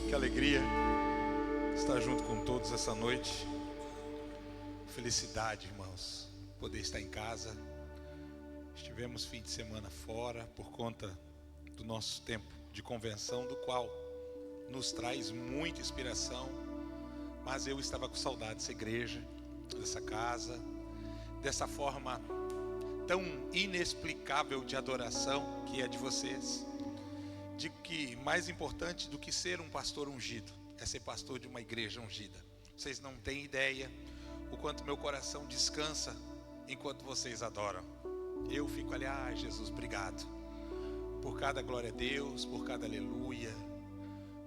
Que alegria estar junto com todos essa noite. Felicidade, irmãos, poder estar em casa. Estivemos fim de semana fora por conta do nosso tempo de convenção, do qual nos traz muita inspiração. Mas eu estava com saudade dessa igreja, dessa casa, dessa forma tão inexplicável de adoração que é de vocês. De que mais importante do que ser um pastor ungido é ser pastor de uma igreja ungida. Vocês não têm ideia o quanto meu coração descansa enquanto vocês adoram. Eu fico ali, Jesus, obrigado por cada glória a Deus, por cada aleluia.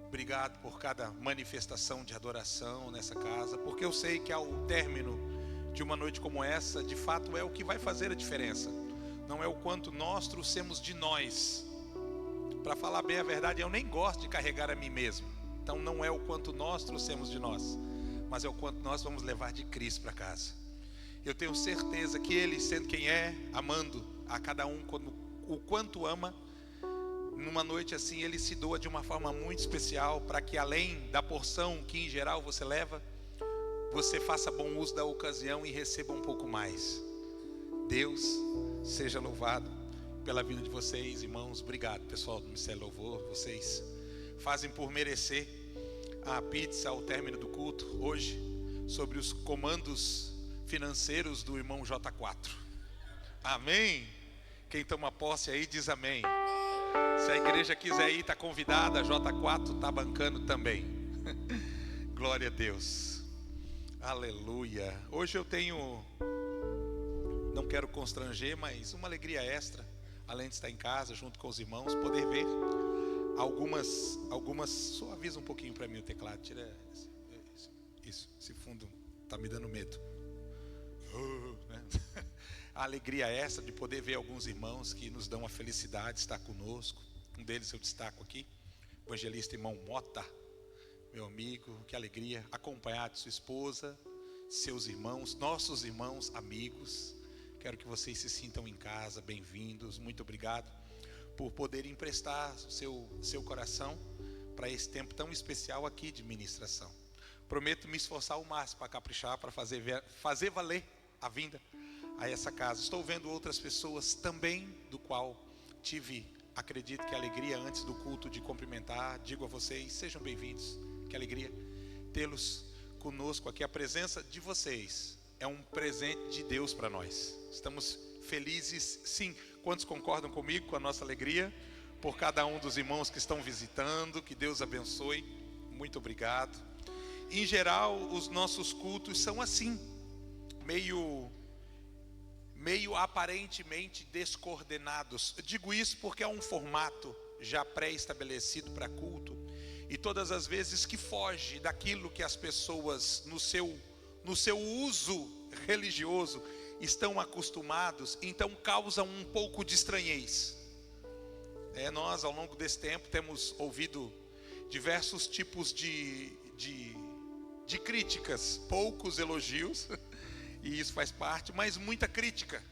Obrigado por cada manifestação de adoração nessa casa, porque eu sei que ao término de uma noite como essa, de fato é o que vai fazer a diferença. Não é o quanto nós trouxemos de nós. Para falar bem a verdade, eu nem gosto de carregar a mim mesmo. Então não é o quanto nós trouxemos de nós, mas é o quanto nós vamos levar de Cristo para casa. Eu tenho certeza que Ele, sendo quem é, amando a cada um o quanto ama, numa noite assim Ele se doa de uma forma muito especial, para que além da porção que em geral você leva, você faça bom uso da ocasião e receba um pouco mais. Deus seja louvado pela vida de vocês, irmãos. Obrigado, pessoal do Ministério Louvor. Vocês fazem por merecer a pizza ao término do culto hoje, sobre os comandos financeiros do irmão J4. Amém? Quem toma posse aí diz amém. Se a igreja quiser ir, está convidada. A J4 está bancando também. Glória a Deus. Aleluia. Hoje eu tenho, não quero constranger, mas uma alegria extra. Além de estar em casa, junto com os irmãos, poder ver algumas, só avisa um pouquinho para mim o teclado, tira isso, esse fundo está me dando medo. Né? A alegria essa de poder ver alguns irmãos que nos dão a felicidade de estar conosco. Um deles eu destaco aqui, o evangelista irmão Mota, meu amigo, que alegria, acompanhado de sua esposa, seus irmãos, nossos irmãos, amigos. Quero que vocês se sintam em casa, bem-vindos. Muito obrigado por poder emprestar o seu coração para esse tempo tão especial aqui de ministração. Prometo me esforçar ao máximo para caprichar, para fazer valer a vinda a essa casa. Estou vendo outras pessoas também, do qual tive, acredito que alegria antes do culto de cumprimentar. Digo a vocês, sejam bem-vindos. Que alegria tê-los conosco aqui. A presença de vocês é um presente de Deus para nós. Estamos felizes, sim. Quantos concordam comigo com a nossa alegria? Por cada um dos irmãos que estão visitando, que Deus abençoe. Muito obrigado. Em geral, os nossos cultos são assim, meio aparentemente descoordenados. Eu digo isso porque é um formato já pré-estabelecido para culto. E todas as vezes que foge daquilo que as pessoas no seu uso religioso estão acostumados, então causam um pouco de estranhez. Nós ao longo desse tempo temos ouvido diversos tipos de críticas, poucos elogios, e isso faz parte, mas muita crítica,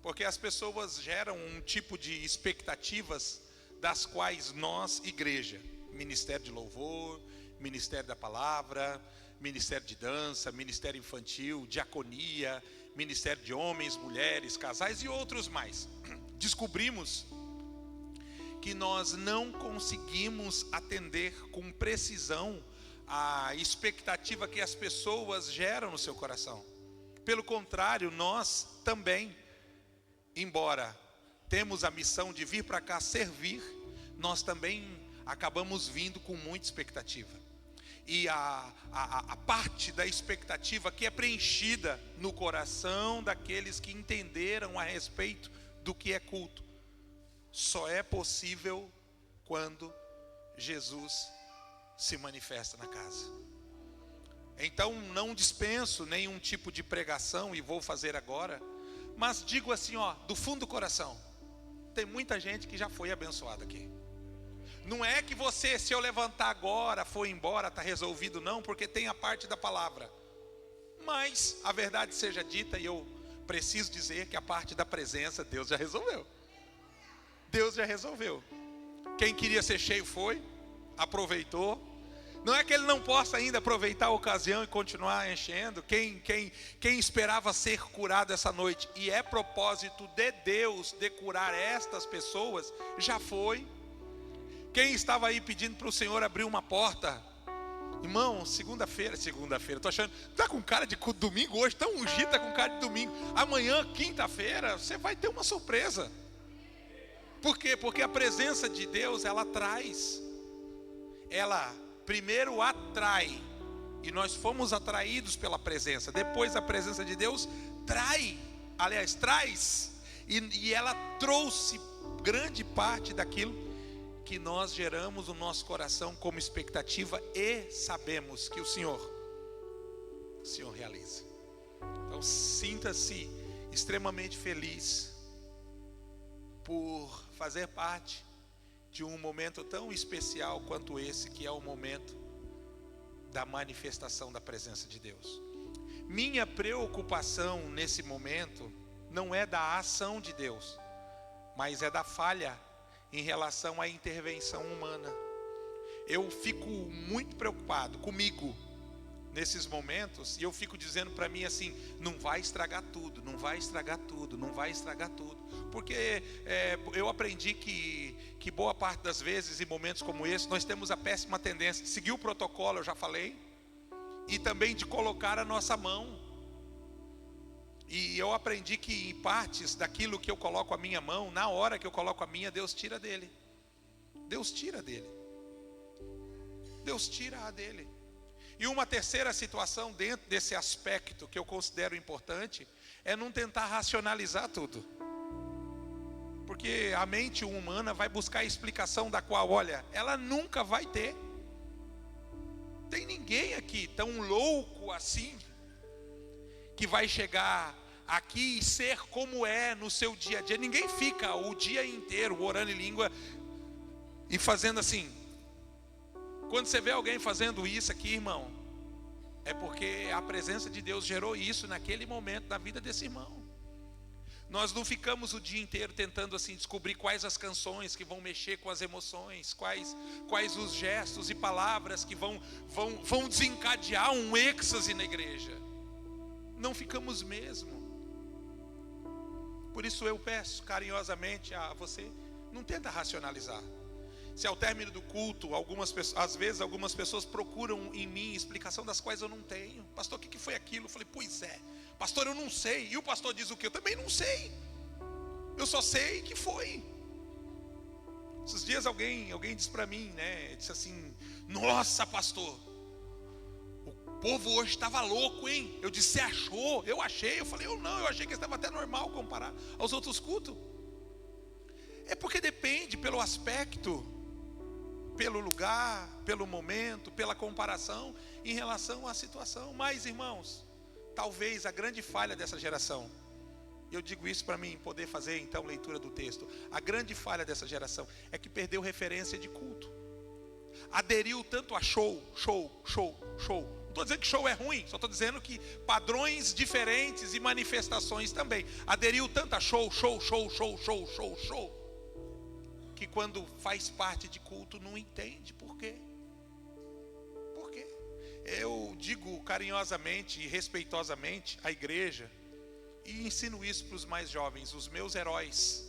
porque as pessoas geram um tipo de expectativas das quais nós, igreja, Ministério de Louvor, Ministério da Palavra, Ministério de Dança, Ministério Infantil, Diaconia, Ministério de Homens, Mulheres, Casais e outros mais. Descobrimos que nós não conseguimos atender com precisão a expectativa que as pessoas geram no seu coração. Pelo contrário, nós também, embora temos a missão de vir para cá servir, nós também acabamos vindo com muita expectativa. E a parte da expectativa que é preenchida no coração daqueles que entenderam a respeito do que é culto, só é possível quando Jesus se manifesta na casa. Então não dispenso nenhum tipo de pregação, e vou fazer agora, mas digo assim, do fundo do coração, tem muita gente que já foi abençoada aqui. Não é que você, se eu levantar agora, for embora, está resolvido, não, porque tem a parte da palavra. Mas a verdade seja dita, e eu preciso dizer que a parte da presença, Deus já resolveu. Deus já resolveu. Quem queria ser cheio foi, aproveitou. Não é que ele não possa ainda aproveitar a ocasião e continuar enchendo. Quem esperava ser curado essa noite, e é propósito de Deus de curar estas pessoas, já foi. Quem estava aí pedindo para o Senhor abrir uma porta, irmão, segunda-feira, tô achando, tá com cara de domingo hoje, tão ungido, tá com cara de domingo. Amanhã, quinta-feira, você vai ter uma surpresa. Por quê? Porque a presença de Deus, ela traz, ela primeiro atrai, e nós fomos atraídos pela presença. Depois a presença de Deus traz, e ela trouxe grande parte daquilo que nós geramos no nosso coração como expectativa, e sabemos que o Senhor realiza. Então sinta-se extremamente feliz por fazer parte de um momento tão especial quanto esse, que é o momento da manifestação da presença de Deus. Minha preocupação nesse momento não é da ação de Deus, mas é da falha em relação à intervenção humana. Eu fico muito preocupado comigo nesses momentos, e eu fico dizendo para mim assim: não vai estragar tudo, não vai estragar tudo, não vai estragar tudo. Porque eu aprendi que boa parte das vezes, em momentos como esse, nós temos a péssima tendência de seguir o protocolo, eu já falei, e também de colocar a nossa mão. E eu aprendi que em partes daquilo que eu coloco a minha mão, na hora que eu coloco a minha, Deus tira dele. Deus tira dele. Deus tira a dele. E uma terceira situação dentro desse aspecto que eu considero importante é não tentar racionalizar tudo. Porque a mente humana vai buscar a explicação da qual, olha, ela nunca vai ter. Tem ninguém aqui tão louco assim que vai chegar aqui e ser como é no seu dia a dia. Ninguém fica o dia inteiro orando em língua e fazendo assim. Quando você vê alguém fazendo isso aqui, irmão, é porque a presença de Deus gerou isso naquele momento na vida desse irmão. Nós não ficamos o dia inteiro tentando assim descobrir quais as canções que vão mexer com as emoções, quais os gestos e palavras que vão desencadear um êxtase na igreja. Não ficamos mesmo. Por isso eu peço carinhosamente a você, não tenta racionalizar. Se ao término do culto, às vezes algumas pessoas procuram em mim explicação das quais eu não tenho. Pastor, o que foi aquilo? Eu falei, pois é, pastor, eu não sei. E o pastor diz o quê? Eu também não sei. Eu só sei que foi. Esses dias alguém disse para mim, né? Disse assim: nossa, pastor, o povo hoje estava louco, hein? Eu disse, você achou? Eu achei. Eu falei, eu achei que estava até normal comparar aos outros cultos. É porque depende pelo aspecto, pelo lugar, pelo momento, pela comparação em relação à situação. Mas, irmãos, talvez a grande falha dessa geração, eu digo isso para mim poder fazer então leitura do texto, a grande falha dessa geração é que perdeu referência de culto. Aderiu tanto a show. Não estou dizendo que show é ruim, só estou dizendo que padrões diferentes e manifestações também. Aderiu tanto a show, que quando faz parte de culto não entende por quê. Por quê? Eu digo carinhosamente e respeitosamente à igreja, e ensino isso para os mais jovens, os meus heróis.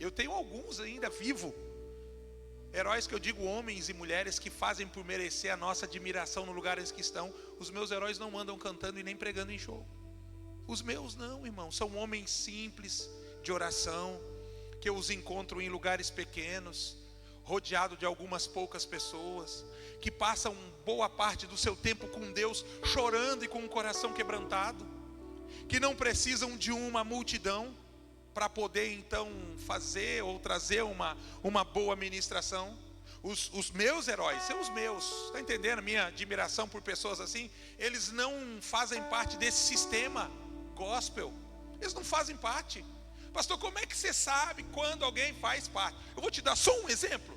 Eu tenho alguns ainda vivos. Heróis que eu digo, homens e mulheres que fazem por merecer a nossa admiração no lugares que estão. Os meus heróis não andam cantando e nem pregando em show. Os meus não, irmão. São homens simples, de oração, que eu os encontro em lugares pequenos, rodeado de algumas poucas pessoas, que passam boa parte do seu tempo com Deus, chorando e com o coração quebrantado, que não precisam de uma multidão para poder então fazer ou trazer uma boa ministração. Os meus heróis, são os meus, está entendendo a minha admiração por pessoas assim? Eles não fazem parte desse sistema gospel, eles não fazem parte. Pastor, como é que você sabe quando alguém faz parte? Eu vou te dar só um exemplo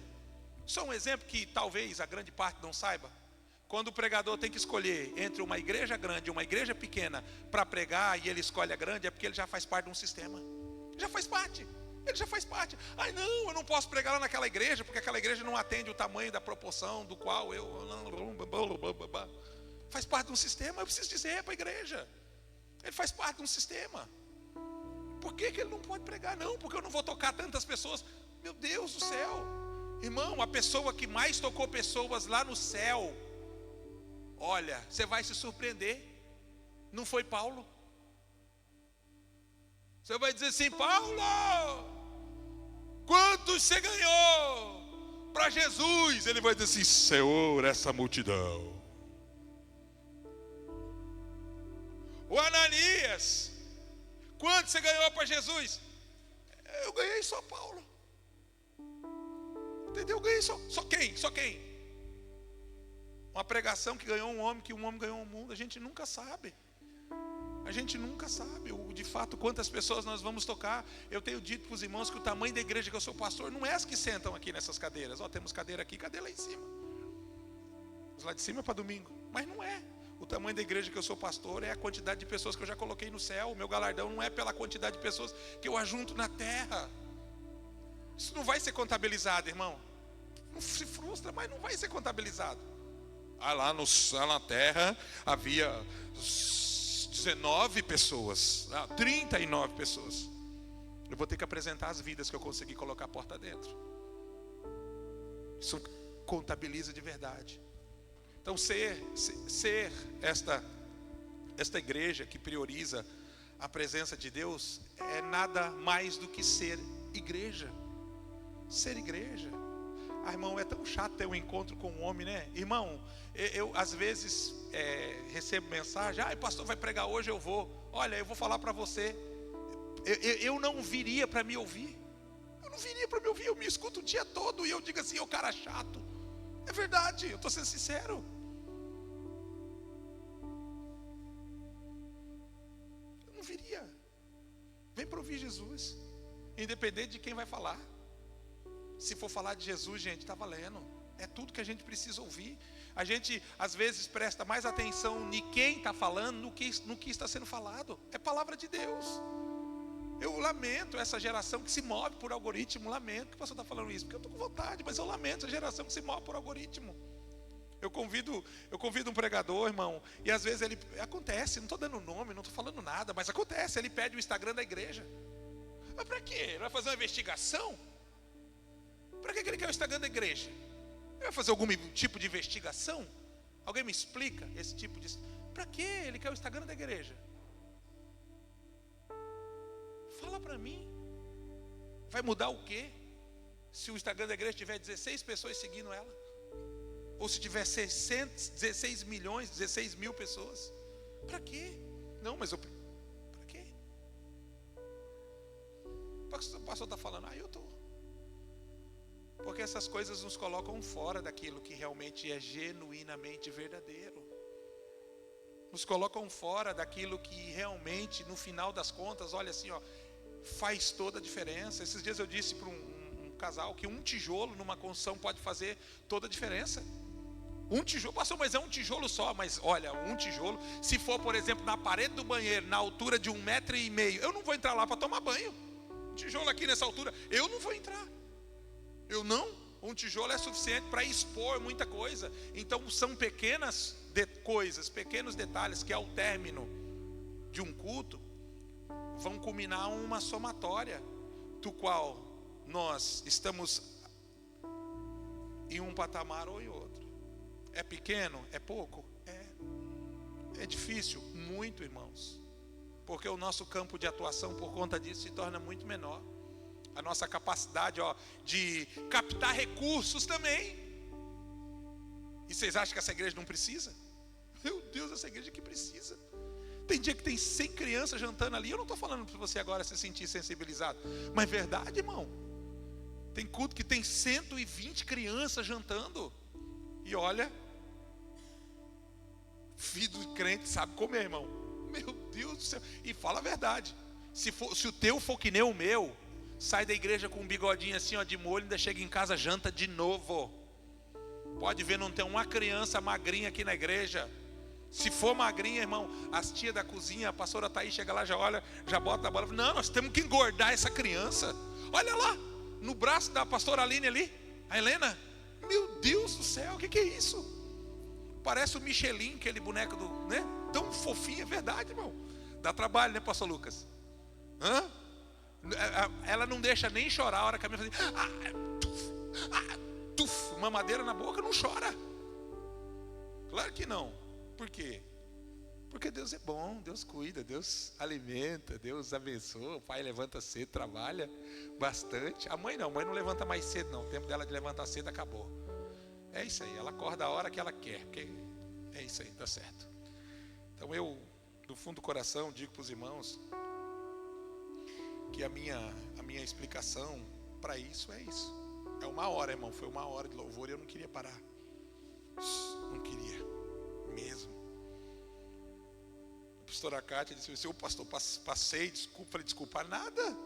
que talvez a grande parte não saiba. Quando o pregador tem que escolher entre uma igreja grande e uma igreja pequena para pregar, e ele escolhe a grande, é porque ele já faz parte de um sistema. Já faz parte. Ele já faz parte. Ai não, eu não posso pregar lá naquela igreja, porque aquela igreja não atende o tamanho da proporção do qual eu... Faz parte de um sistema, eu preciso dizer para a igreja. Ele faz parte de um sistema. Por que ele não pode pregar? Não, porque eu não vou tocar tantas pessoas. Meu Deus do céu. Irmão, a pessoa que mais tocou pessoas lá no céu, olha, você vai se surpreender. Não foi Paulo? Você vai dizer assim: Paulo, quantos você ganhou para Jesus? Ele vai dizer assim: Senhor, essa multidão. O Ananias, quanto você ganhou para Jesus? Eu ganhei só Paulo. Entendeu? Eu ganhei só quem? Só quem? Uma pregação que ganhou um homem, que um homem ganhou um mundo. A gente nunca sabe. A gente nunca sabe, de fato, quantas pessoas nós vamos tocar. Eu tenho dito para os irmãos que o tamanho da igreja que eu sou pastor não é as que sentam aqui nessas cadeiras. Temos cadeira aqui, cadeira lá em cima. Os lá de cima é para domingo. Mas não é. O tamanho da igreja que eu sou pastor é a quantidade de pessoas que eu já coloquei no céu. O meu galardão não é pela quantidade de pessoas que eu ajunto na terra. Isso não vai ser contabilizado, irmão. Não se frustra, mas não vai ser contabilizado. Lá na terra havia 19 pessoas, 39 pessoas. Eu vou ter que apresentar as vidas que eu consegui colocar a porta dentro. Isso contabiliza de verdade. Então ser esta igreja que prioriza a presença de Deus é nada mais do que ser igreja. Ser igreja. Irmão, é tão chato ter um encontro com um homem, né? Irmão, eu às vezes recebo mensagem: pastor vai pregar hoje, eu vou. Olha, eu vou falar para você, eu não viria para me ouvir. Eu não viria para me ouvir, eu me escuto o dia todo e eu digo assim: ô cara chato. É verdade, eu estou sendo sincero. Eu não viria. Vem para ouvir Jesus, independente de quem vai falar. Se for falar de Jesus, gente, está valendo. É tudo que a gente precisa ouvir. A gente às vezes presta mais atenção em quem está falando no que está sendo falado. É palavra de Deus. Eu lamento essa geração que se move por algoritmo. Lamento que o pastor está falando isso, porque eu estou com vontade, mas eu lamento essa geração que se move por algoritmo. Eu convido um pregador, irmão, e às vezes ele acontece, não estou dando nome, não estou falando nada, mas acontece, ele pede o Instagram da igreja. Mas para quê? Ele vai fazer uma investigação? Para que ele quer o Instagram da igreja? Ele vai fazer algum tipo de investigação? Alguém me explica esse tipo de... Para que ele quer o Instagram da igreja? Fala para mim. Vai mudar o quê? Se o Instagram da igreja tiver 16 pessoas seguindo ela? Ou se tiver 16 milhões, 16 mil pessoas? Para quê? Não, mas para quê? O pastor está falando, eu estou. Porque essas coisas nos colocam fora daquilo que realmente é genuinamente verdadeiro. Nos colocam fora daquilo que realmente, no final das contas, olha assim, faz toda a diferença. Esses dias eu disse para um casal que um tijolo numa construção pode fazer toda a diferença. Um tijolo, pastor, mas é um tijolo só. Mas olha, um tijolo, se for, por exemplo, na parede do banheiro, na altura de 1,5 m, eu não vou entrar lá para tomar banho. Um tijolo aqui nessa altura, eu não vou entrar. Um tijolo é suficiente para expor muita coisa. Então são pequenas coisas, pequenos detalhes que ao término de um culto vão culminar uma somatória, do qual nós estamos em um patamar ou em outro. É pequeno? É pouco? É difícil? Muito, irmãos. Porque o nosso campo de atuação, por conta disso, se torna muito menor. A nossa capacidade de captar recursos também. E vocês acham que essa igreja não precisa? Meu Deus, essa igreja que precisa. Tem dia que tem 100 crianças jantando ali. Eu não estou falando para você agora se sentir sensibilizado, mas é verdade, irmão. Tem culto que tem 120 crianças jantando. E olha, filho de crente sabe comer, irmão. Meu Deus do céu. E fala a verdade. Se o teu for que nem o meu, sai da igreja com um bigodinho assim, de molho, ainda chega em casa, janta de novo. Pode ver, não tem uma criança magrinha aqui na igreja. Se for magrinha, irmão, as tias da cozinha, a pastora Thaís chega lá, já olha, já bota na bola. Não, nós temos que engordar essa criança. Olha lá, no braço da pastora Aline ali, a Helena. Meu Deus do céu, o que é isso? Parece o Michelin, aquele boneco do, né? Tão fofinho, é verdade, irmão. Dá trabalho, né, pastor Lucas? Hã? Ela não deixa nem chorar a hora que a minha faz uma madeira na boca, não chora. Claro que não. Por quê? Porque Deus é bom, Deus cuida, Deus alimenta, Deus abençoa. O pai levanta cedo, trabalha bastante. A mãe não levanta mais cedo não. O tempo dela de levantar cedo acabou. É isso aí, ela acorda a hora que ela quer, porque é isso aí, tá certo. Então eu, do fundo do coração, digo para os irmãos que a minha explicação para isso é isso. É uma hora, irmão, foi uma hora de louvor e eu não queria parar. Não queria mesmo. A pastora Cátia disse: seu pastor, passei, desculpa. Falei: desculpa nada,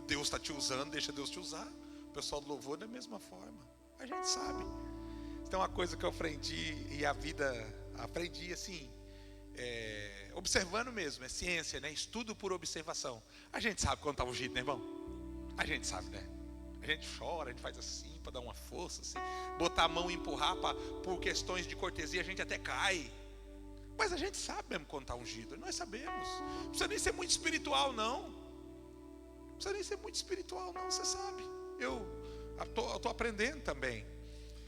Deus está te usando, deixa Deus te usar. O pessoal do louvor da mesma forma, a gente sabe. Então uma coisa que eu aprendi, e a vida aprendi assim, observando mesmo, é ciência, né? Estudo por observação. A gente sabe quando está ungido, né, irmão? A gente sabe, né? A gente chora, a gente faz assim para dar uma força, assim, botar a mão e empurrar por questões de cortesia, a gente até cai. Mas a gente sabe mesmo quando está ungido, nós sabemos. Não precisa nem ser muito espiritual, não. Não precisa nem ser muito espiritual, não, você sabe. Eu estou aprendendo também,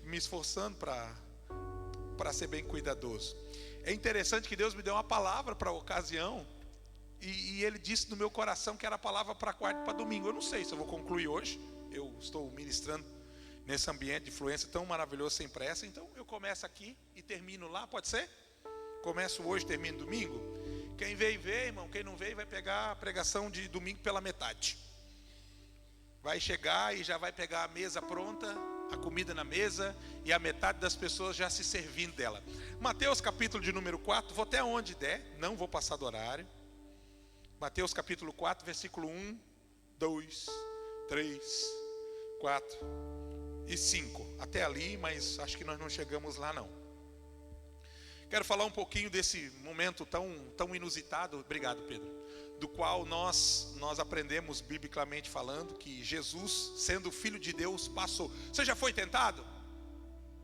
me esforçando para ser bem cuidadoso. É interessante que Deus me deu uma palavra para a ocasião, e Ele disse no meu coração que era a palavra para quarta e para domingo. Eu não sei se eu vou concluir hoje. Eu estou ministrando nesse ambiente de influência tão maravilhoso, sem pressa. Então eu começo aqui e termino lá, pode ser? Começo hoje, termino domingo. Quem veio, vê, irmão. Quem não veio vai pegar a pregação de domingo pela metade. Vai chegar e já vai pegar a mesa pronta, a comida na mesa, e a metade das pessoas já se servindo dela. Mateus capítulo de número 4, vou até onde der, não vou passar do horário. Mateus capítulo 4, versículo 1, 2, 3, 4 e 5. Até ali, mas acho que nós não chegamos lá não. Quero falar um pouquinho desse momento tão inusitado, obrigado Pedro, do qual nós aprendemos biblicamente falando que Jesus, sendo filho de Deus, passou. Você já foi tentado?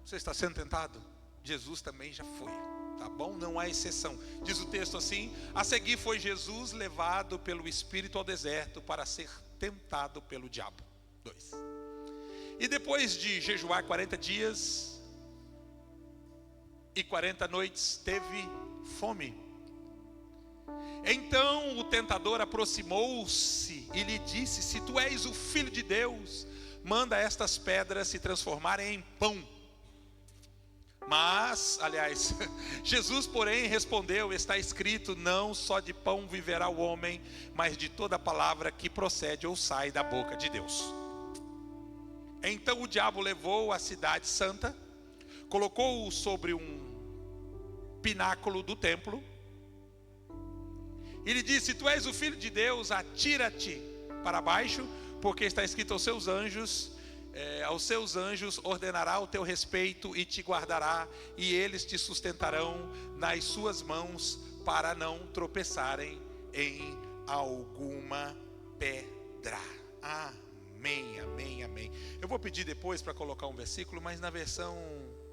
Você está sendo tentado? Jesus também já foi, tá bom? Não há exceção. Diz o texto assim: a seguir foi Jesus levado pelo Espírito ao deserto para ser tentado pelo diabo. 2. E depois de jejuar 40 dias e 40 noites, teve fome. Então o tentador aproximou-se e lhe disse: se tu és o Filho de Deus, manda estas pedras se transformarem em pão. Jesus, porém, respondeu: está escrito, não só de pão viverá o homem, mas de toda palavra que procede ou sai da boca de Deus. Então o diabo levou a cidade santa, colocou-o sobre um pináculo do templo, e lhe disse: tu és o Filho de Deus, atira-te para baixo, porque está escrito aos seus anjos ordenará o teu respeito e te guardará, e eles te sustentarão nas suas mãos, para não tropeçarem em alguma pedra. Amém, amém, amém. Eu vou pedir depois para colocar um versículo, mas na versão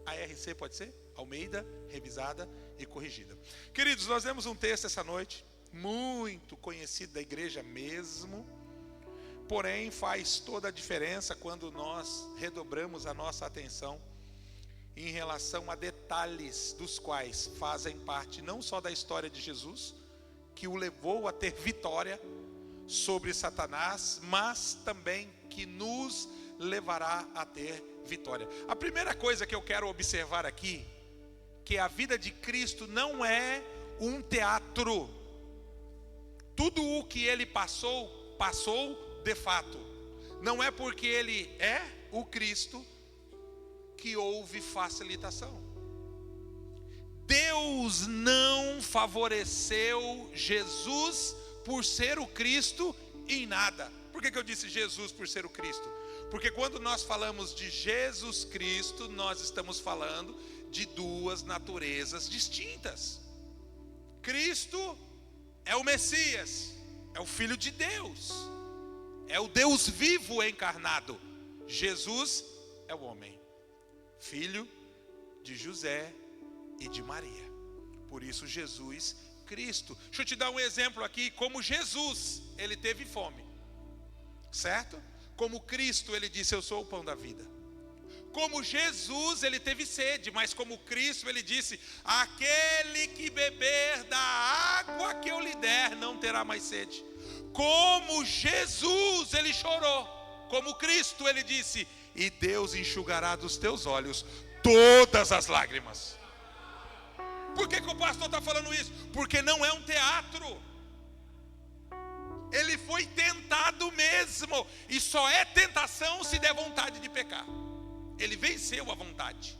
ARC pode ser? Almeida, revisada e corrigida. Queridos, nós lemos um texto essa noite, muito conhecido da igreja mesmo, porém faz toda a diferença quando nós redobramos a nossa atenção em relação a detalhes dos quais fazem parte não só da história de Jesus, que o levou a ter vitória sobre Satanás, mas também que nos levará a ter vitória. A primeira coisa que eu quero observar aqui, que a vida de Cristo não é um teatro. Tudo o que ele passou de fato. Não é porque ele é o Cristo que houve facilitação. Deus não favoreceu Jesus por ser o Cristo em nada. Por que eu disse Jesus por ser o Cristo? Porque quando nós falamos de Jesus Cristo, nós estamos falando de duas naturezas distintas. Cristo é o Messias, é o Filho de Deus, é o Deus vivo encarnado. Jesus é o homem, filho de José e de Maria. Por isso Jesus Cristo. Deixa eu te dar um exemplo aqui. Como Jesus, ele teve fome, certo? Como Cristo, ele disse: eu sou o pão da vida. Como Jesus, ele teve sede, mas como Cristo, ele disse: aquele que beber da água que eu lhe der não terá mais sede. Como Jesus, ele chorou. Como Cristo, ele disse: e Deus enxugará dos teus olhos todas as lágrimas. Por que o pastor está falando isso? Porque não é um teatro. Ele foi tentado mesmo. E só é tentação se der vontade de pecar. Ele venceu a vontade.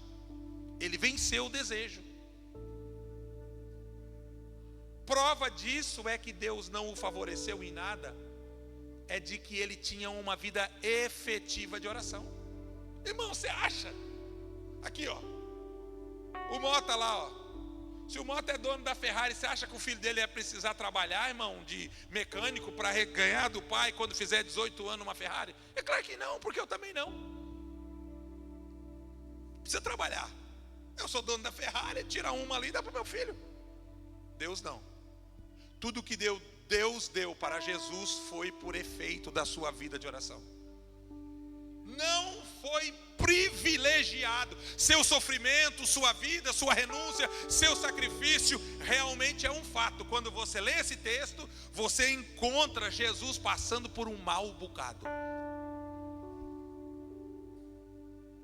Ele venceu o desejo. Prova disso é que Deus não o favoreceu em nada. É de que ele tinha uma vida efetiva de oração. Irmão, você acha? Aqui, ó. O Mota lá, ó. Se o Mota é dono da Ferrari, você acha que o filho dele ia precisar trabalhar, irmão, de mecânico para ganhar do pai quando fizer 18 anos uma Ferrari? É claro que não, porque eu também não. Precisa trabalhar. Eu sou dono da Ferrari, tira uma ali e dá para o meu filho. Deus não. Tudo que Deus deu para Jesus foi por efeito da sua vida de oração. Não foi privilegiado. Seu sofrimento, sua vida, sua renúncia, seu sacrifício realmente é um fato. Quando você lê esse texto, você encontra Jesus passando por um mau bocado.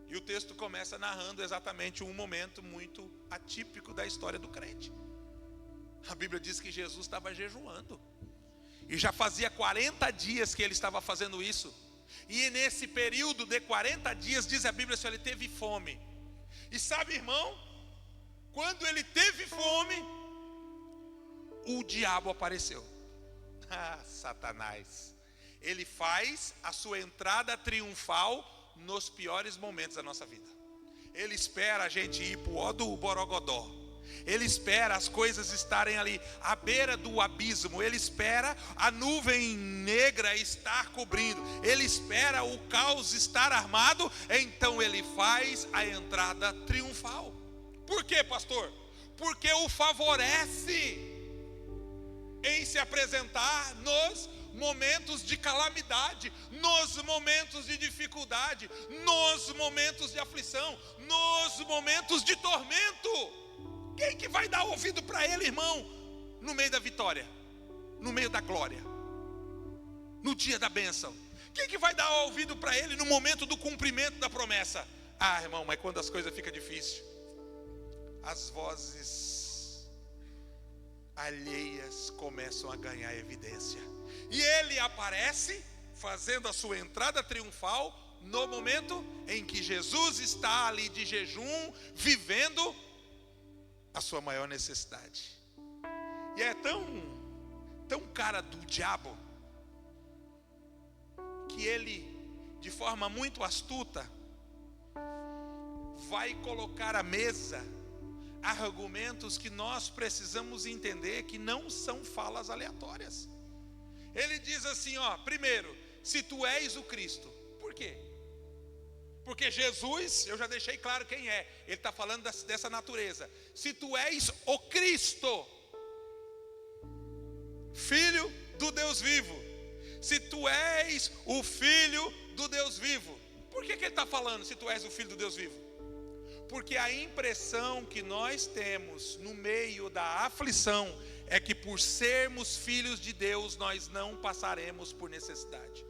E o texto começa narrando exatamente um momento muito atípico da história do crente. A Bíblia diz que Jesus estava jejuando. E já fazia 40 dias que ele estava fazendo isso. E nesse período de 40 dias, diz a Bíblia, se ele teve fome. E sabe, irmão, quando ele teve fome, o diabo apareceu. Ah, Satanás. Ele faz a sua entrada triunfal nos piores momentos da nossa vida. Ele espera a gente ir para o ó do Borogodó. Ele espera as coisas estarem ali à beira do abismo. Ele espera a nuvem negra estar cobrindo. Ele espera o caos estar armado. Então ele faz a entrada triunfal. Por quê, pastor? Porque o favorece em se apresentar nos momentos de calamidade, nos momentos de dificuldade, nos momentos de aflição, nos momentos de tormento. Quem que vai dar ouvido para ele, irmão? No meio da vitória, no meio da glória, no dia da bênção. Quem que vai dar ouvido para ele no momento do cumprimento da promessa? Ah, irmão, mas quando as coisas ficam difíceis, as vozes alheias começam a ganhar evidência. E ele aparece fazendo a sua entrada triunfal no momento em que Jesus está ali de jejum, vivendo a sua maior necessidade. E é tão cara do diabo, que ele, de forma muito astuta, vai colocar à mesa argumentos que nós precisamos entender que não são falas aleatórias. Ele diz assim, ó, primeiro, se tu és o Cristo. Por quê? Porque Jesus, eu já deixei claro quem é. Ele está falando dessa natureza. Se tu és o Cristo, Filho do Deus vivo. Se tu és o Filho do Deus vivo. Por que ele está falando se tu és o Filho do Deus vivo? Porque a impressão que nós temos no meio da aflição é que por sermos filhos de Deus, nós não passaremos por necessidade.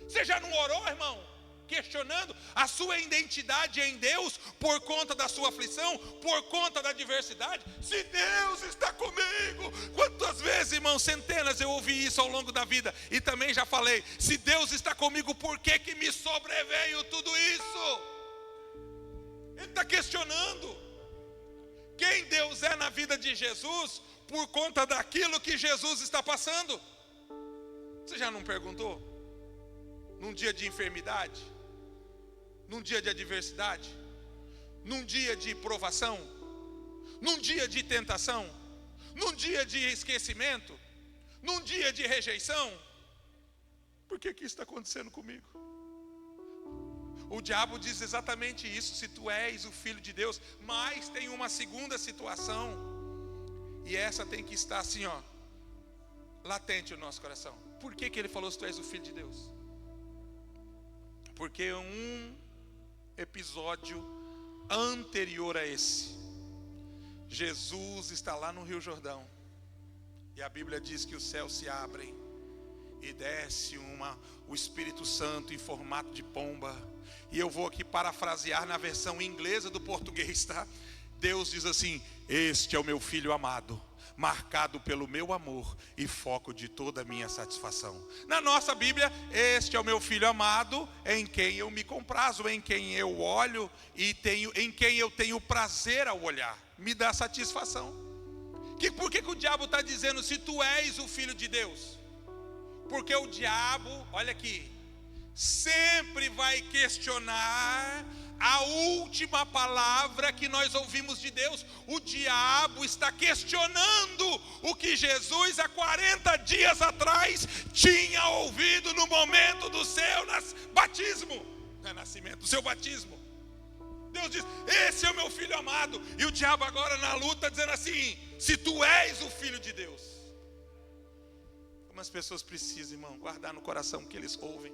Você já não orou, irmão? Questionando a sua identidade em Deus por conta da sua aflição, por conta da adversidade. Se Deus está comigo, quantas vezes, irmão, centenas eu ouvi isso ao longo da vida. E também já falei, se Deus está comigo, por que que me sobreveio tudo isso? Ele está questionando quem Deus é na vida de Jesus por conta daquilo que Jesus está passando. Você já não perguntou? Num dia de enfermidade, num dia de adversidade, num dia de provação, num dia de tentação, num dia de esquecimento, num dia de rejeição. Por que isso está acontecendo comigo? O diabo diz exatamente isso: se tu és o Filho de Deus. Mas tem uma segunda situação, e essa tem que estar assim, latente no nosso coração. Por que ele falou se tu és o Filho de Deus? Porque um episódio anterior a esse, Jesus está lá no Rio Jordão, e a Bíblia diz que os céus se abrem e desce o Espírito Santo em formato de pomba. E eu vou aqui parafrasear na versão inglesa do português, tá? Deus diz assim: este é o meu filho amado, marcado pelo meu amor e foco de toda a minha satisfação. Na nossa Bíblia, este é o meu filho amado, em quem eu me comprazo, em quem eu olho e em quem eu tenho prazer ao olhar, me dá satisfação. Por que o diabo está dizendo se tu és o Filho de Deus? Porque o diabo, olha aqui, sempre vai questionar a última palavra que nós ouvimos de Deus. O diabo está questionando o que Jesus há 40 dias atrás tinha ouvido no momento do seu batismo, nascimento, do seu batismo. Deus diz: esse é o meu filho amado. E o diabo agora na luta dizendo assim: se tu és o Filho de Deus. Como as pessoas precisam, irmão, guardar no coração o que eles ouvem.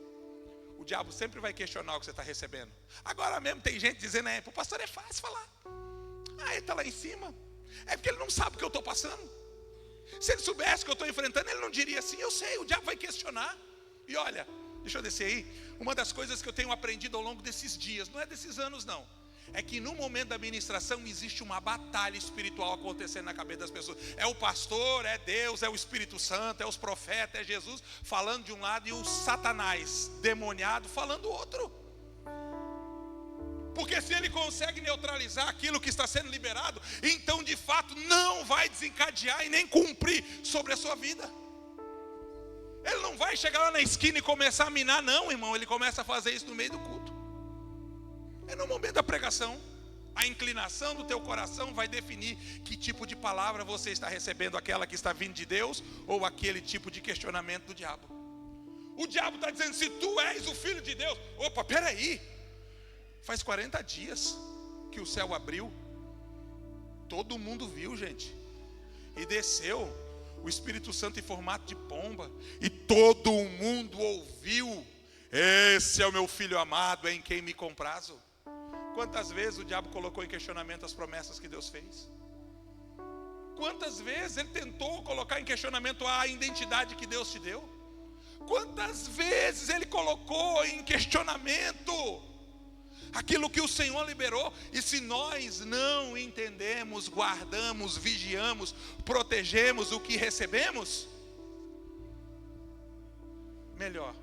O diabo sempre vai questionar o que você está recebendo. Agora mesmo tem gente dizendo: o pastor é fácil falar. Ele está lá em cima. É porque ele não sabe o que eu estou passando. Se ele soubesse o que eu estou enfrentando, ele não diria assim. Eu sei, o diabo vai questionar. E olha, deixa eu descer aí. Uma das coisas que eu tenho aprendido ao longo desses dias, não é desses anos não, é que no momento da ministração existe uma batalha espiritual acontecendo na cabeça das pessoas. É o pastor, é Deus, é o Espírito Santo, é os profetas, é Jesus falando de um lado e o Satanás demoniado falando do outro. Porque se ele consegue neutralizar aquilo que está sendo liberado, então de fato não vai desencadear e nem cumprir sobre a sua vida. Ele não vai chegar lá na esquina e começar a minar, não, irmão. Ele começa a fazer isso no meio do culto. É no momento da pregação. A inclinação do teu coração vai definir que tipo de palavra você está recebendo, aquela que está vindo de Deus ou aquele tipo de questionamento do diabo. O diabo está dizendo: se tu és o Filho de Deus. Opa, peraí, faz 40 dias que o céu abriu, todo mundo viu, gente, e desceu o Espírito Santo em formato de pomba, e todo mundo ouviu: esse é o meu filho amado, em quem me comprazo. Quantas vezes o diabo colocou em questionamento as promessas que Deus fez? Quantas vezes ele tentou colocar em questionamento a identidade que Deus te deu? Quantas vezes ele colocou em questionamento aquilo que o Senhor liberou? E se nós não entendemos, guardamos, vigiamos, protegemos o que recebemos, melhor.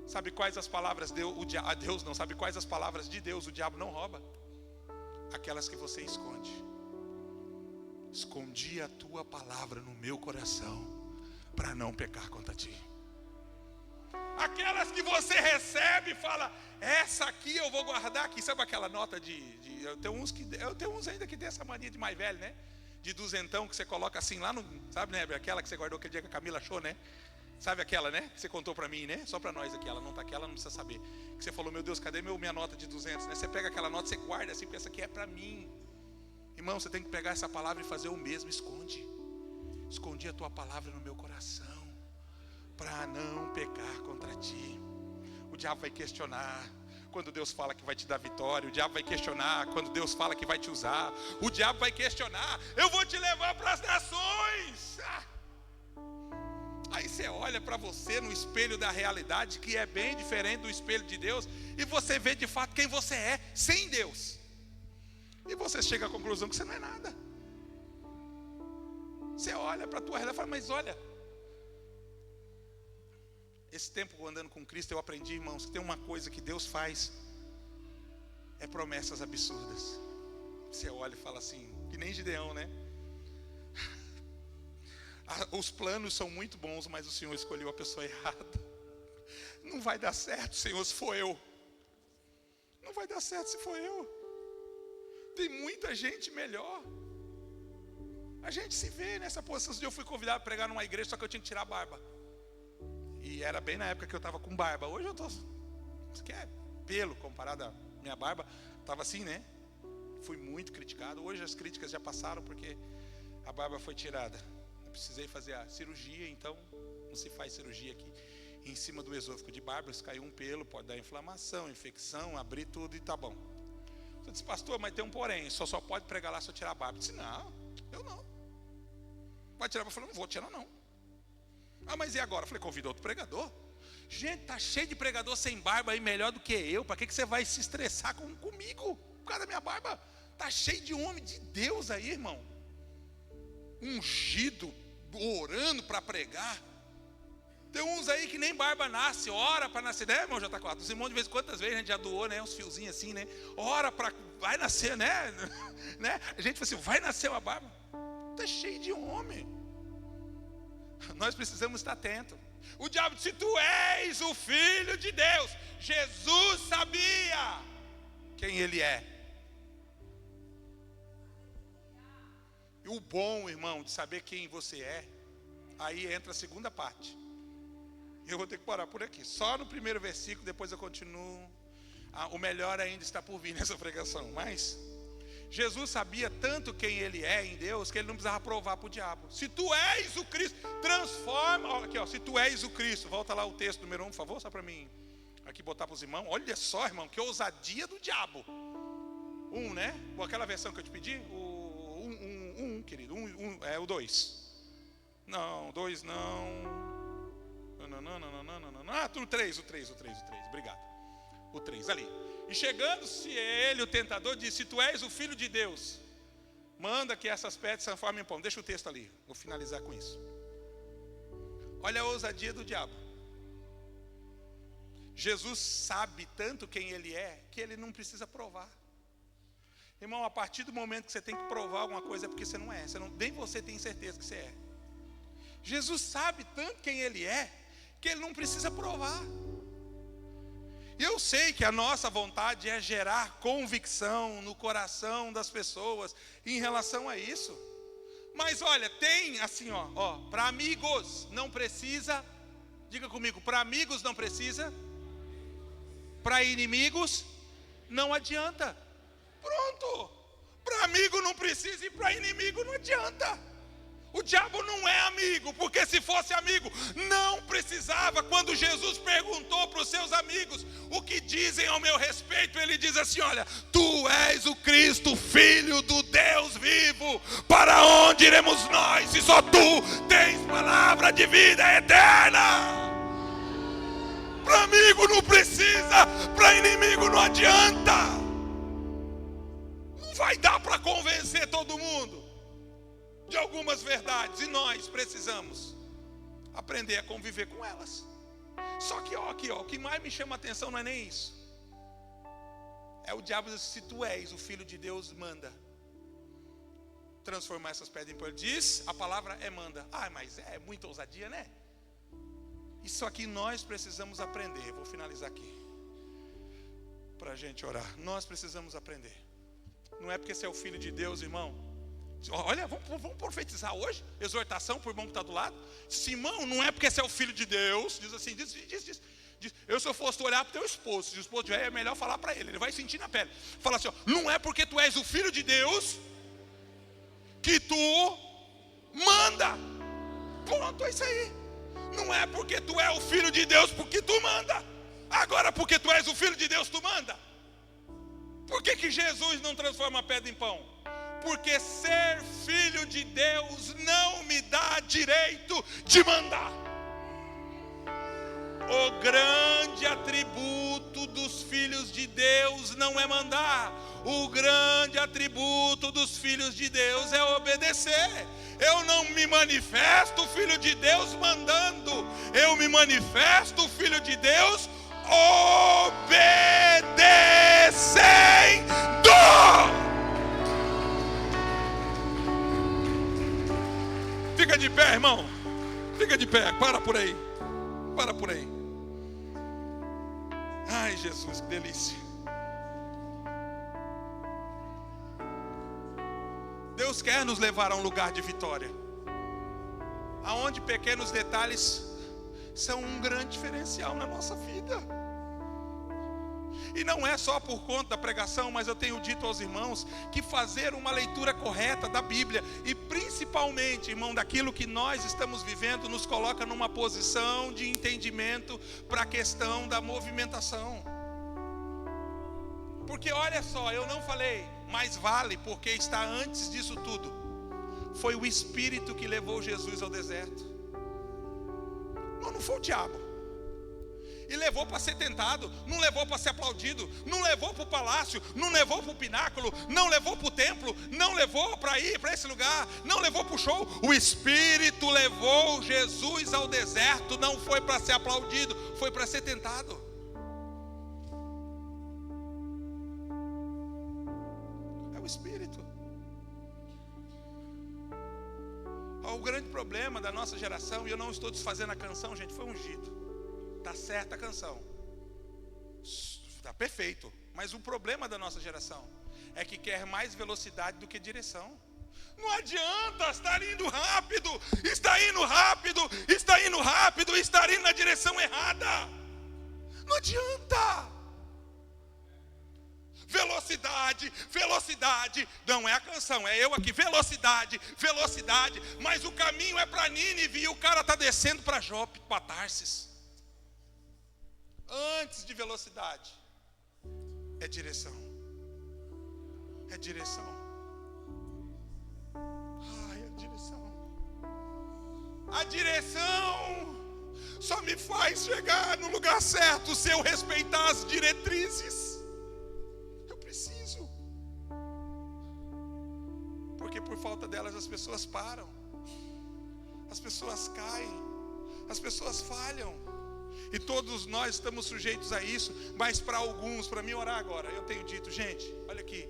Sabe quais as palavras sabe quais as palavras de Deus o diabo não rouba? Aquelas que você esconde. Escondi a tua palavra no meu coração para não pecar contra ti. Aquelas que você recebe e fala: essa aqui eu vou guardar aqui. Sabe aquela nota eu tenho uns ainda que tem essa mania de mais velho, né? De duzentão que você coloca assim lá no, sabe, né? Aquela que você guardou aquele dia que a Camila achou, né? Sabe aquela, né? Que você contou para mim, né? Só para nós aqui, ela não está aqui, ela não precisa saber. Que você falou: meu Deus, cadê minha nota de 200, né? Você pega aquela nota, você guarda assim, pensa que é para mim. Irmão, você tem que pegar essa palavra e fazer o mesmo. Escondi a tua palavra no meu coração para não pecar contra ti. O diabo vai questionar quando Deus fala que vai te dar vitória. O diabo vai questionar quando Deus fala que vai te usar. O diabo vai questionar: eu vou te levar para as nações. Aí você olha para você no espelho da realidade, que é bem diferente do espelho de Deus, e você vê de fato quem você é sem Deus. E você chega à conclusão que você não é nada. Você olha para a tua realidade e fala: mas olha, esse tempo andando com Cristo eu aprendi, irmãos, que tem uma coisa que Deus faz, é promessas absurdas. Você olha e fala assim, que nem Gideão, né? Os planos são muito bons, mas o Senhor escolheu a pessoa errada. Não vai dar certo, Senhor, se for eu. Não vai dar certo se for eu. Tem muita gente melhor. A gente se vê nessa posição. Eu fui convidado a pregar numa igreja, só que eu tinha que tirar a barba. E era bem na época que eu estava com barba. Hoje eu estou... Isso aqui é pelo comparado à minha barba. Estava assim, né? Fui muito criticado. Hoje as críticas já passaram porque a barba foi tirada. Eu precisei fazer a cirurgia, então não se faz cirurgia aqui. Em cima do esôfago de barba, se caiu um pelo, pode dar inflamação, infecção, abrir tudo e tá bom. Eu disse, pastor, mas tem um porém, só pode pregar lá se eu tirar a barba. Eu disse, não, eu não. Vai tirar? Eu falei, não vou tirar não. Ah, mas e agora? Eu falei, convida outro pregador. Gente, tá cheio de pregador sem barba aí, melhor do que eu. Para que você vai se estressar comigo? Por causa da minha barba. Tá cheio de homem de Deus aí, irmão. Ungido, orando para pregar. Tem uns aí que nem barba nasce, ora para nascer, né, irmão J4? Os irmãos de vez em quantas vezes a gente já doou, né, uns fiozinhos assim, né? Ora para, vai nascer, né? A gente fala assim, vai nascer uma barba. Tá cheio de homem. Nós precisamos estar atentos. O diabo disse, tu és o Filho de Deus. Jesus sabia quem ele é. E o bom, irmão, de saber quem você é, aí entra a segunda parte. Eu vou ter que parar por aqui. Só no primeiro versículo, depois eu continuo. O melhor ainda está por vir nessa pregação. Mas Jesus sabia tanto quem ele é em Deus, que ele não precisava provar para o diabo. Se tu és o Cristo, transforma. Aqui, ó, se tu és o Cristo, volta lá o texto número 1, por favor, só para mim aqui botar para os irmãos. Olha só, irmão, que ousadia do diabo. 1, né? Aquela versão que eu te pedi, o 1, querido. É o 2. Não, 2 não. Ah, o 3. Obrigado. O 3 ali. E chegando-se ele, o tentador, disse, se tu és o Filho de Deus, manda que essas pedras se transformem em pão. Deixa o texto ali, vou finalizar com isso. Olha a ousadia do diabo. Jesus sabe tanto quem ele é, que ele não precisa provar. Irmão, a partir do momento que você tem que provar alguma coisa, é porque você não é. Nem você tem certeza que você é. Jesus sabe tanto quem ele é, que ele não precisa provar. E eu sei que a nossa vontade é gerar convicção no coração das pessoas em relação a isso. Mas olha, tem assim, ó, para amigos não precisa, diga comigo, para amigos não precisa, para inimigos não adianta. Pronto, para amigo não precisa e para inimigo não adianta. O diabo não é amigo, porque se fosse amigo, não precisava. Quando Jesus perguntou para os seus amigos o que dizem ao meu respeito, ele diz assim, olha, tu és o Cristo, Filho do Deus vivo, para onde iremos nós, se só tu tens palavra de vida eterna? Para amigo não precisa, para inimigo não adianta. Não vai dar para convencer todo mundo de algumas verdades, e nós precisamos aprender a conviver com elas. Só que o que mais me chama a atenção não é nem isso. É o diabo dizer, se tu és o Filho de Deus, manda transformar essas pedras em pão. Ele diz, a palavra é manda. Ah, mas é muita ousadia, né? Isso aqui nós precisamos aprender. Vou finalizar aqui para a gente orar. Nós precisamos aprender. Não é porque você é o Filho de Deus, irmão. Olha, vamos profetizar hoje, exortação para o irmão que está do lado. Simão, não é porque você é o Filho de Deus. Diz assim, diz. Eu se eu fosse olhar para o teu esposo, se o esposo tiver, é melhor falar para ele vai sentir na pele. Fala assim, não é porque tu és o Filho de Deus que tu manda. Pronto, é isso aí. Não é porque tu é o Filho de Deus porque tu manda. Agora porque tu és o Filho de Deus, tu manda. Por que Jesus não transforma a pedra em pão? Porque ser filho de Deus não me dá direito de mandar. O grande atributo dos filhos de Deus não é mandar. O grande atributo dos filhos de Deus é obedecer. Eu não me manifesto filho de Deus mandando. Eu me manifesto filho de Deus obedecendo. Fica de pé, irmão. Fica de pé. Para por aí. Para por aí. Ai, Jesus, que delícia. Deus quer nos levar a um lugar de vitória, aonde pequenos detalhes são um grande diferencial na nossa vida. E não é só por conta da pregação, mas eu tenho dito aos irmãos que fazer uma leitura correta da Bíblia, e principalmente, irmão, daquilo que nós estamos vivendo, nos coloca numa posição de entendimento para a questão da movimentação. Porque olha só, eu não falei, mas vale, porque está antes disso tudo. Foi o Espírito que levou Jesus ao deserto. Não foi o diabo. E levou para ser tentado, não levou para ser aplaudido, não levou para o palácio, não levou para o pináculo, não levou para o templo, não levou para ir para esse lugar, não levou para o show. O Espírito levou Jesus ao deserto, não foi para ser aplaudido, foi para ser tentado. É o Espírito. O grande problema da nossa geração, e eu não estou desfazendo a canção, gente, foi ungido. Está certa a canção, está perfeito. Mas o problema da nossa geração é que quer mais velocidade do que direção. Não adianta estar indo rápido, está indo rápido, está indo rápido, está indo na direção errada. Não adianta. Velocidade, velocidade, não é a canção, é eu aqui, velocidade, velocidade. Mas o caminho é para Nínive e o cara está descendo para Jope, para Tarsis. Antes de velocidade, é direção. É direção. Ai, a direção. A direção só me faz chegar no lugar certo se eu respeitar as diretrizes. Eu preciso. Porque por falta delas as pessoas param. As pessoas caem. As pessoas falham. E todos nós estamos sujeitos a isso. Mas para alguns, para mim orar agora, eu tenho dito, gente, olha aqui,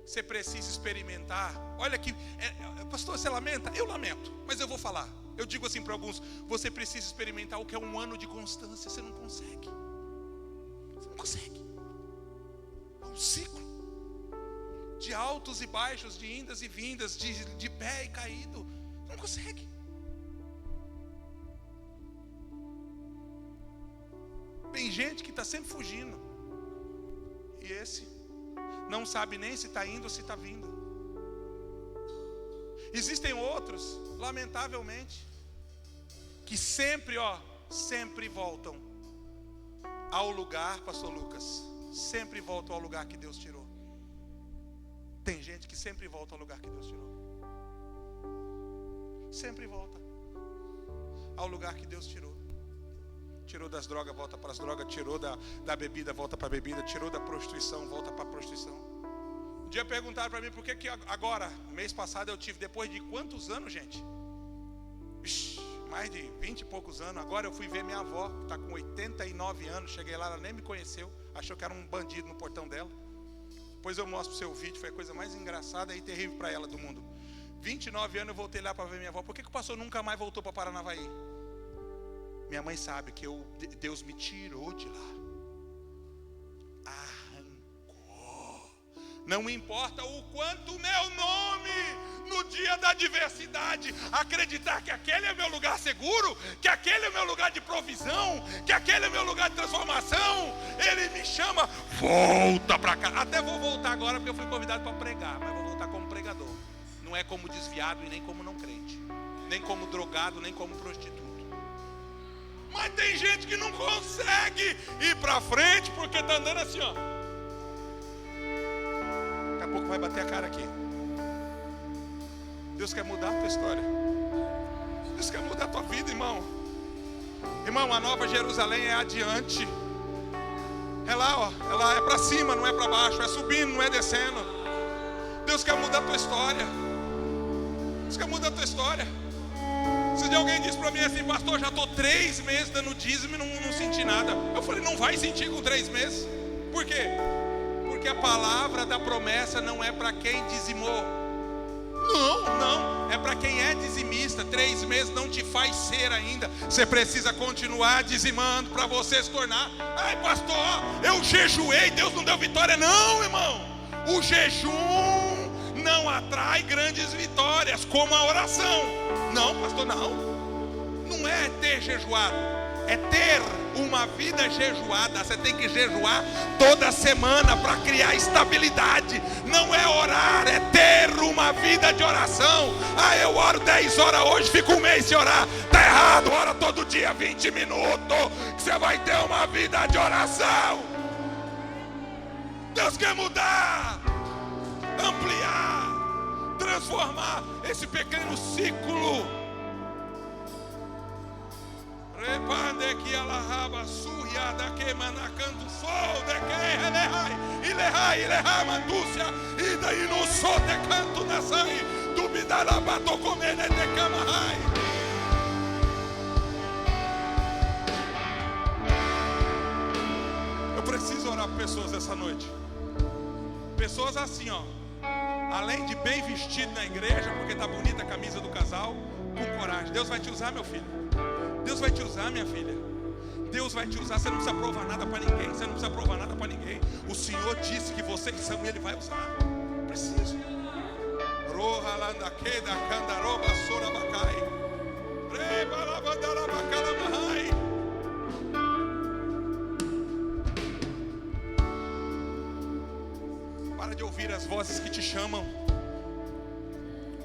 você precisa experimentar. Olha aqui, pastor, você lamenta? Eu lamento, mas eu vou falar. Eu digo assim para alguns, você precisa experimentar o que é um ano de constância. Você não consegue. Você não consegue. É um ciclo de altos e baixos, de indas e vindas, de pé e caído. Não consegue. Tem gente que está sempre fugindo, e esse não sabe nem se está indo ou se está vindo. Existem outros, lamentavelmente, que sempre voltam ao lugar, pastor Lucas, sempre voltam ao lugar que Deus tirou. Tem gente que sempre volta ao lugar que Deus tirou. Sempre volta ao lugar que Deus tirou. Tirou das drogas, volta para as drogas. Tirou da bebida, volta para a bebida. Tirou da prostituição, volta para a prostituição. Um dia perguntaram para mim por que agora, mês passado eu tive, depois de quantos anos, gente? Mais de 20 e poucos anos. Agora eu fui ver minha avó, que está com 89 anos. Cheguei lá, ela nem me conheceu. Achou que era um bandido no portão dela. Depois eu mostro o seu vídeo, foi a coisa mais engraçada e terrível para ela do mundo. 29 anos eu voltei lá para ver minha avó. Por que o pastor nunca mais voltou para Paranavaí? Minha mãe sabe que Deus me tirou de lá. Arrancou. Não importa o quanto meu nome, no dia da adversidade, acreditar que aquele é meu lugar seguro, que aquele é meu lugar de provisão, que aquele é meu lugar de transformação, Ele me chama, volta para cá. Até vou voltar agora porque eu fui convidado para pregar, mas vou voltar como pregador. Não é como desviado e nem como não crente, nem como drogado, nem como prostituto. Mas tem gente que não consegue ir para frente porque está andando assim, ó. Daqui a pouco vai bater a cara aqui. Deus quer mudar a tua história. Deus quer mudar a tua vida, irmão. Irmão, a Nova Jerusalém é adiante. É lá, ó. É lá, é para cima, não é para baixo. É subindo, não é descendo. Deus quer mudar a tua história. Deus quer mudar a tua história. Se alguém disse para mim assim, pastor, já estou 3 meses dando dízimo e não senti nada. Eu falei, não vai sentir com 3 meses. Por quê? Porque a palavra da promessa não é para quem dizimou. Não, é para quem é dizimista. 3 meses não te faz ser ainda. Você precisa continuar dizimando para você se tornar. Ai, pastor, eu jejuei, Deus não deu vitória. Não, irmão. O jejum não atrai grandes vitórias, como a oração. Não, pastor, não é ter jejuado, é ter uma vida jejuada. Você tem que jejuar toda semana para criar estabilidade. Não é orar, é ter uma vida de oração. Eu oro 10 horas hoje, fico um mês sem orar. Está errado, ora todo dia 20 minutos, que você vai ter uma vida de oração. Deus quer mudar, ampliar, transformar esse pequeno ciclo. Repande que ela raba surya da que manacanto sol de que elehai mandúcia e daí no sol de canto na sai dubidara bato comene de camahai. Eu preciso orar por pessoas essa noite. Pessoas assim, ó. Além de bem vestido na igreja, porque tá bonita a camisa do casal, com coragem. Deus vai te usar, meu filho. Deus vai te usar, minha filha. Deus vai te usar. Você não precisa provar nada para ninguém. Você não precisa provar nada para ninguém. O Senhor disse que vocês são e Ele vai usar. Preciso. Roha landa queda candaroba sorabacai. Rebalabandalabacalabahai. Para de ouvir as vozes que te chamam.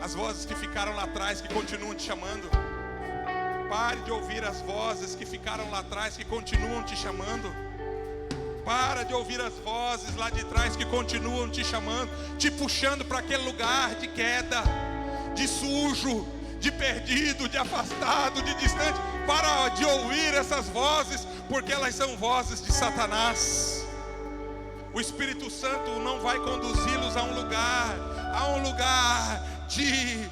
As vozes que ficaram lá atrás, que continuam te chamando. Pare de ouvir as vozes que ficaram lá atrás, que continuam te chamando. Para de ouvir as vozes lá de trás que continuam te chamando, te puxando para aquele lugar de queda, de sujo, de perdido, de afastado, de distante. Para de ouvir essas vozes, porque elas são vozes de Satanás. O Espírito Santo não vai conduzi-los a um lugar de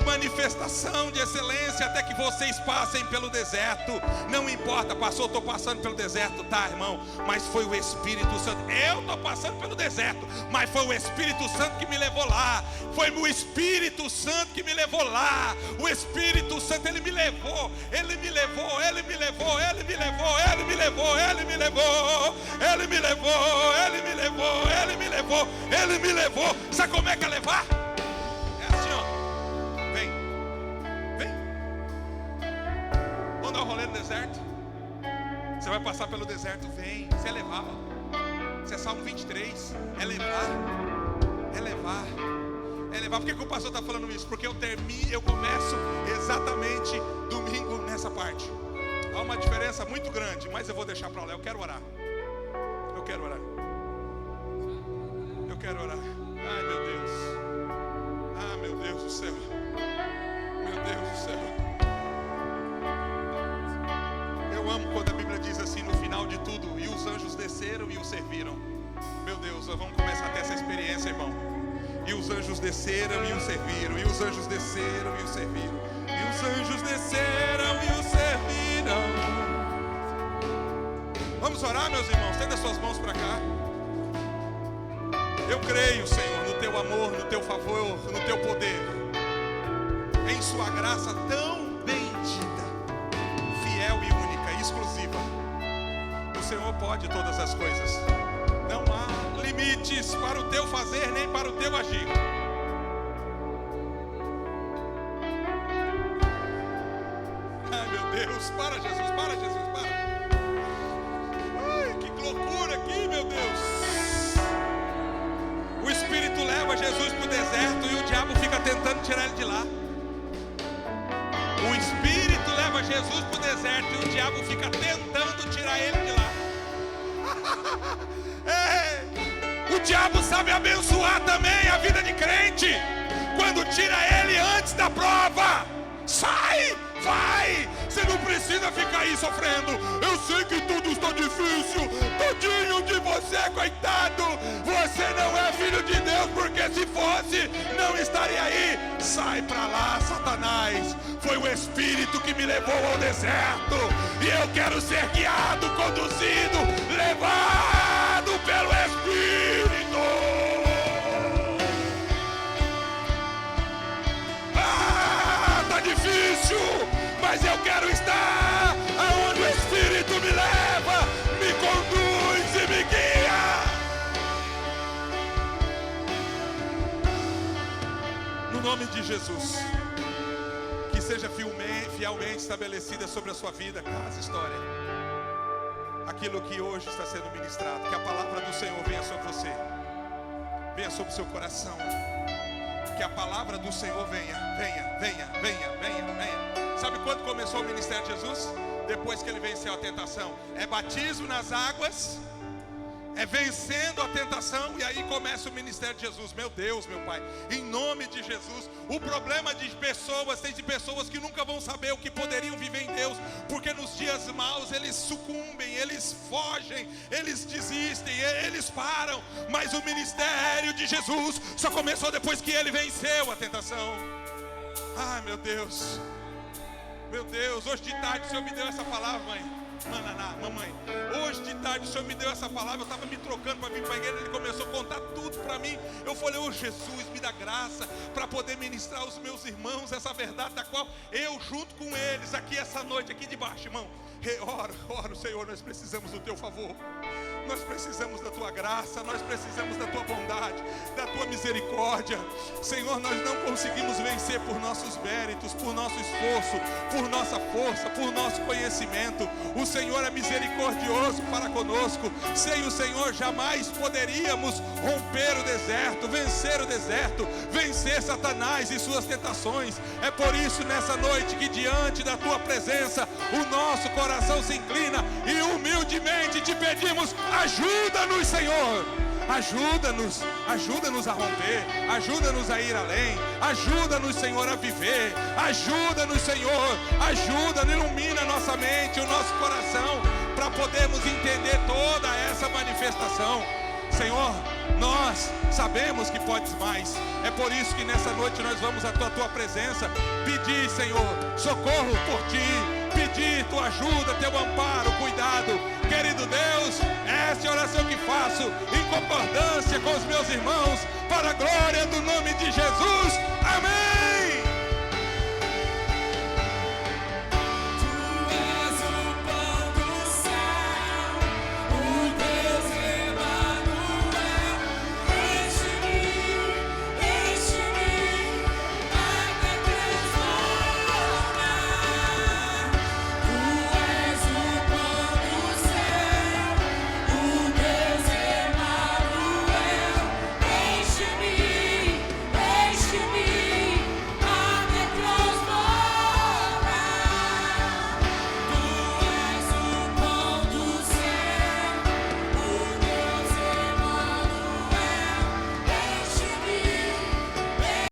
manifestação de excelência, até que vocês passem pelo deserto. Não importa, pastor, estou passando pelo deserto, tá, irmão? Mas foi o Espírito Santo. Eu estou passando pelo deserto, mas foi o Espírito Santo que me levou lá. Foi o Espírito Santo que me levou lá. O Espírito Santo, Ele me levou. Ele me levou, Ele me levou, Ele me levou, Ele me levou, Ele me levou, Ele me levou, Ele me levou, Ele me levou, Ele me levou. Sabe como é que é levar? Vamos dar um rolê no deserto. Você vai passar pelo deserto, vem. Você é levar. Você é Salmo 23. É levar. É levar. É levar. Por que o pastor está falando isso? Porque eu começo exatamente domingo nessa parte. Há uma diferença muito grande, mas eu vou deixar para lá. Eu quero orar. Eu quero orar. Eu quero orar. Ai, meu Deus. Ah, meu Deus do céu. Meu Deus do céu. Eu amo quando a Bíblia diz assim, no final de tudo, e os anjos desceram e o serviram. Meu Deus, nós vamos começar a ter essa experiência, irmão. E os anjos desceram e o serviram. E os anjos desceram e o serviram. E os anjos desceram e o serviram. Vamos orar, meus irmãos? Estenda suas mãos para cá. Eu creio, Senhor, no Teu amor, no Teu favor, no Teu poder, em Sua graça tão bendita, fiel e única, exclusiva. O Senhor pode todas as coisas. Não há limites para o Teu fazer, nem para o Teu agir. Ai, meu Deus, para Jesus, para Jesus, para. Ai, que loucura aqui, meu Deus. O Espírito leva Jesus para o deserto e o diabo fica tentando tirar ele de lá. O Espírito leva Jesus para o deserto e o diabo fica tentando tirar ele de lá. O diabo sabe abençoar também a vida de crente, quando tira ele antes da prova. Sai, vai. Você não precisa ficar aí sofrendo. Eu sei que tudo está difícil. Tadinho de você, coitado. Você não é filho de Deus, porque se fosse, não estaria aí. Sai pra lá, Satanás. Foi o Espírito que me levou ao deserto. E eu quero ser guiado, conduzido, levado pelo Espírito. Tá difícil, mas eu quero estar aonde o Espírito me leva, me conduz e me guia. nome de Jesus. Que seja fielmente estabelecida sobre a sua vida, casa, história, aquilo que hoje está sendo ministrado. Que a palavra do Senhor venha sobre você, venha sobre o seu coração. Que a palavra do Senhor venha. Sabe quando começou o ministério de Jesus? Depois que ele venceu a tentação. É batismo nas águas, é vencendo a tentação, e aí começa o ministério de Jesus. Meu Deus, meu Pai, em nome de Jesus. O problema de pessoas, tem de pessoas que nunca vão saber o que poderiam viver em Deus, porque nos dias maus eles sucumbem, eles fogem, eles desistem, eles param. Mas o ministério de Jesus só começou depois que ele venceu a tentação. Ai, meu Deus, hoje de tarde o Senhor me deu essa palavra, mãe. Mamãe, hoje de tarde o Senhor me deu essa palavra. Eu estava me trocando para vir para a igreja. Ele começou a contar tudo para mim. Eu falei, Jesus, me dá graça para poder ministrar aos meus irmãos essa verdade, da qual eu junto com eles aqui essa noite, aqui debaixo, irmão. Ora, Senhor, nós precisamos do teu favor, nós precisamos da tua graça, nós precisamos da tua bondade, da tua misericórdia. Senhor, nós não conseguimos vencer por nossos méritos, por nosso esforço, por nossa força, por nosso conhecimento. O Senhor é misericordioso para conosco. Sem o Senhor jamais poderíamos romper o deserto, vencer Satanás e suas tentações. É por isso nessa noite que diante da tua presença o nosso coração se inclina e humildemente te pedimos: ajuda-nos, Senhor. Ajuda-nos a romper, ajuda-nos a ir além, ajuda-nos, Senhor, a viver, ajuda-nos, Senhor, ilumina nossa mente, o nosso coração, para podermos entender toda essa manifestação. Senhor, nós sabemos que podes mais. É por isso que nessa noite nós vamos à tua presença pedir, Senhor, socorro por ti, pedir tua ajuda, teu amparo, cuidado. Querido Deus, esta é a oração que faço em concordância com os meus irmãos, para a glória do nome de Jesus. Amém.